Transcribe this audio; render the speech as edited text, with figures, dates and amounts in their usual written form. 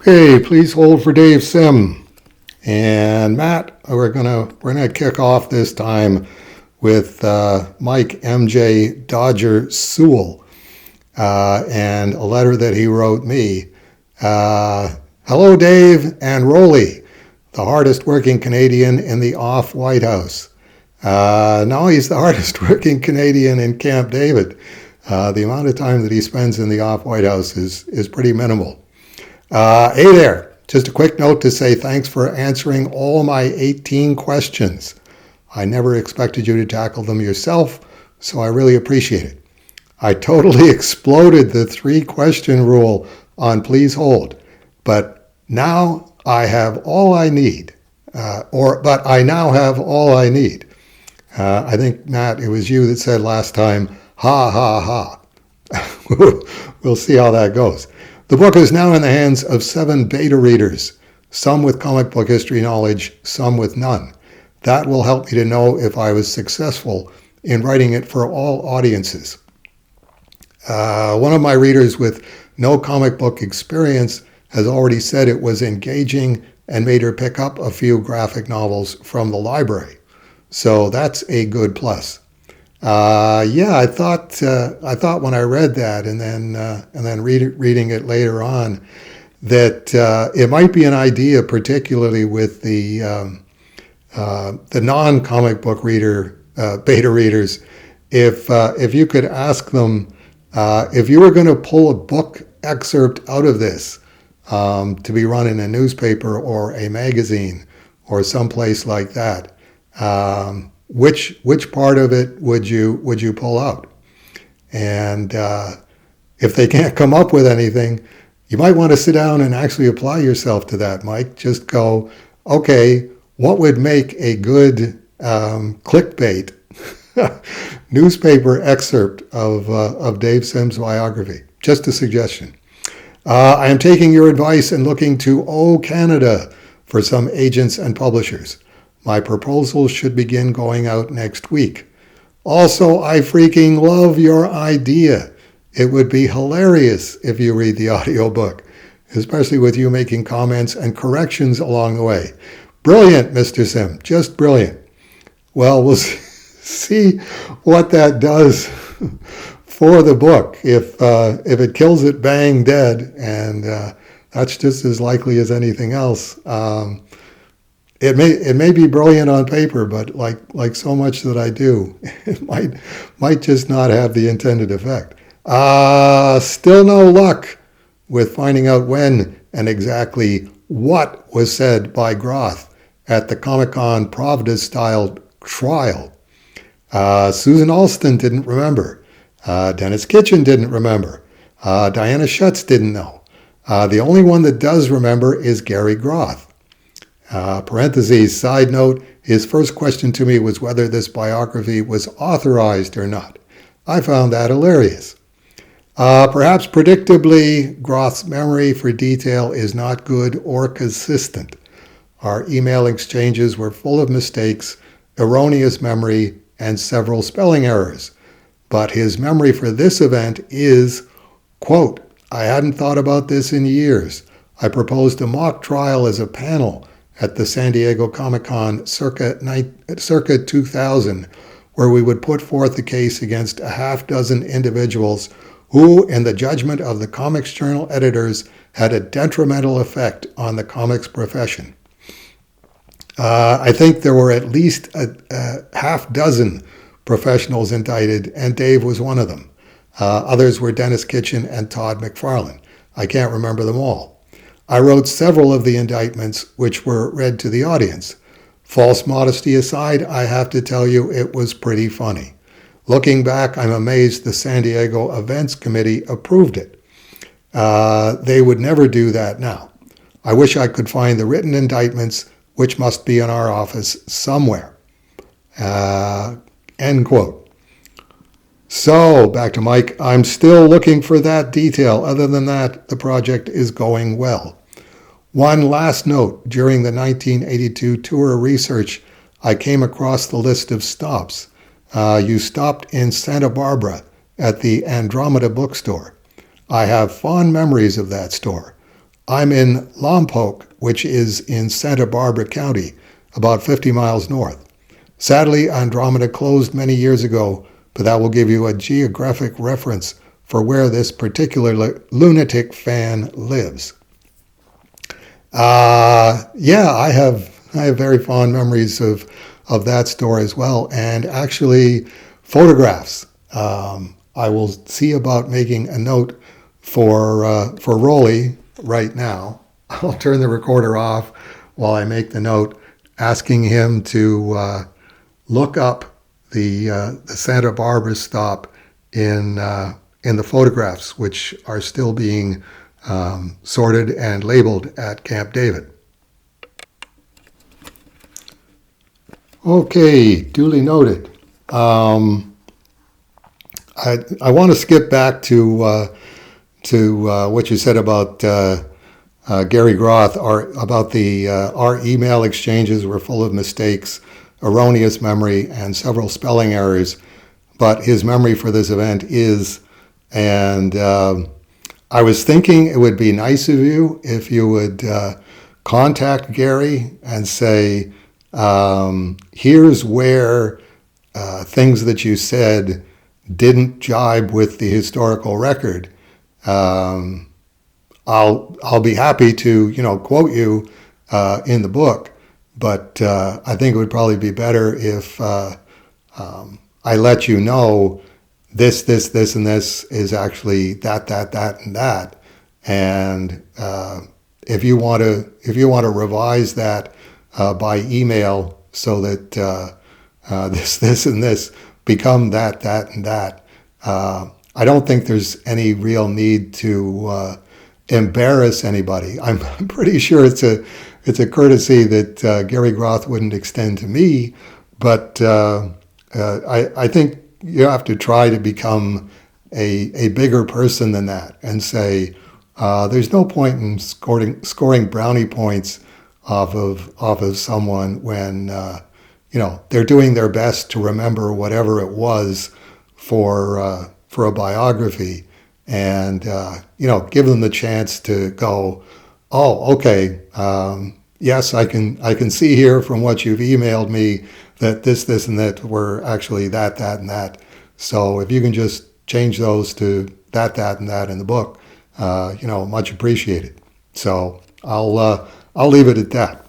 Okay, please hold for Dave Sim. And Matt, we're gonna kick off this time with Mike MJ Dodger Sewall and a letter that he wrote me. Hello, Dave and Rolly, the hardest working Canadian in the off White House. No, he's the hardest working Canadian in Camp David. The amount of time that he spends in the off White House is pretty minimal. Hey there, just a quick note to say thanks for answering all my 18 questions. I never expected you to tackle them yourself, so I really appreciate it. I totally exploded the 3-question rule on Please Hold, but now I have all I need. But I now have all I need. I think, Matt, it was you that said last time, ha, ha, ha. We'll see how that goes. The book is now in the hands of 7 beta readers, some with comic book history knowledge, some with none. That will help me to know if I was successful in writing it for all audiences. One of my readers with no comic book experience has already said it was engaging and made her pick up a few graphic novels from the library. So that's a good plus. I thought when I read that and then reading it later on that it might be an idea, particularly with the non-comic book beta readers, if you could ask them if you were going to pull a book excerpt out of this to be run in a newspaper or a magazine or someplace like that. Which part of it would you pull out? And if they can't come up with anything, you might want to sit down and actually apply yourself to that, Mike. Just go, okay, what would make a good clickbait newspaper excerpt of Dave Sim's biography? Just a suggestion. I am taking your advice and looking to Canada for some agents and publishers. My proposals should begin going out next week. Also, I freaking love your idea. It would be hilarious if you read the audiobook, especially with you making comments and corrections along the way. Brilliant, Mr. Sim, just brilliant. Well, we'll see what that does for the book. If it kills it bang dead, and that's just as likely as anything else. It may be brilliant on paper, but like so much that I do, it might just not have the intended effect. Still no luck with finding out when and exactly what was said by Groth at the Comic-Con Providence-style trial. Susan Alston didn't remember. Dennis Kitchen didn't remember. Diana Schutz didn't know. The only one that does remember is Gary Groth. Side note, his first question to me was whether this biography was authorized or not. I found that hilarious. Perhaps predictably, Groth's memory for detail is not good or consistent. Our email exchanges were full of mistakes, erroneous memory, and several spelling errors. But his memory for this event is, quote, I hadn't thought about this in years. I proposed a mock trial as a panel at the San Diego Comic-Con circa 2000, where we would put forth a case against a half dozen individuals who, in the judgment of the Comics Journal editors, had a detrimental effect on the comics profession. I think there were at least a half dozen professionals indicted, and Dave was one of them. Others were Dennis Kitchen and Todd McFarlane. I can't remember them all. I wrote several of the indictments which were read to the audience. False modesty aside, I have to tell you it was pretty funny. Looking back, I'm amazed the San Diego Events Committee approved it. They would never do that now. I wish I could find the written indictments, which must be in our office somewhere. End quote. So, back to Mike, I'm still looking for that detail. Other than that, the project is going well. One last note, during the 1982 tour of research, I came across the list of stops. You stopped in Santa Barbara at the Andromeda bookstore. I have fond memories of that store. I'm in Lompoc, which is in Santa Barbara County, about 50 miles north. Sadly, Andromeda closed many years ago, but that will give you a geographic reference for where this particular lunatic fan lives. Yeah, I have very fond memories of that store as well, and actually photographs. I will see about making a note for Rolly right now. I'll turn the recorder off while I make the note, asking him to look up the Santa Barbara stop in the photographs, which are still being sorted and labeled at Camp David. Okay, duly noted. I want to skip back to what you said about Gary Groth, or about our email exchanges were full of mistakes, erroneous memory, and several spelling errors. But his memory for this event is, and I was thinking it would be nice of you if you would contact Gary and say, here's where things that you said didn't jibe with the historical record. I'll be happy to quote you in the book, but I think it would probably be better if I let you know this, and this is actually that, and that. And if you want to revise that by email so that this, and this become that, and that, I don't think there's any real need to embarrass anybody. I'm pretty sure it's a courtesy that Gary Groth wouldn't extend to me, but I think you have to try to become a bigger person than that, and say there's no point in scoring brownie points off of someone when they're doing their best to remember whatever it was for a biography, and give them the chance to go, oh, okay, yes, I can see here from what you've emailed me that this, and that were actually that, and that. So if you can just change those to that, and that in the book, much appreciated. So I'll leave it at that.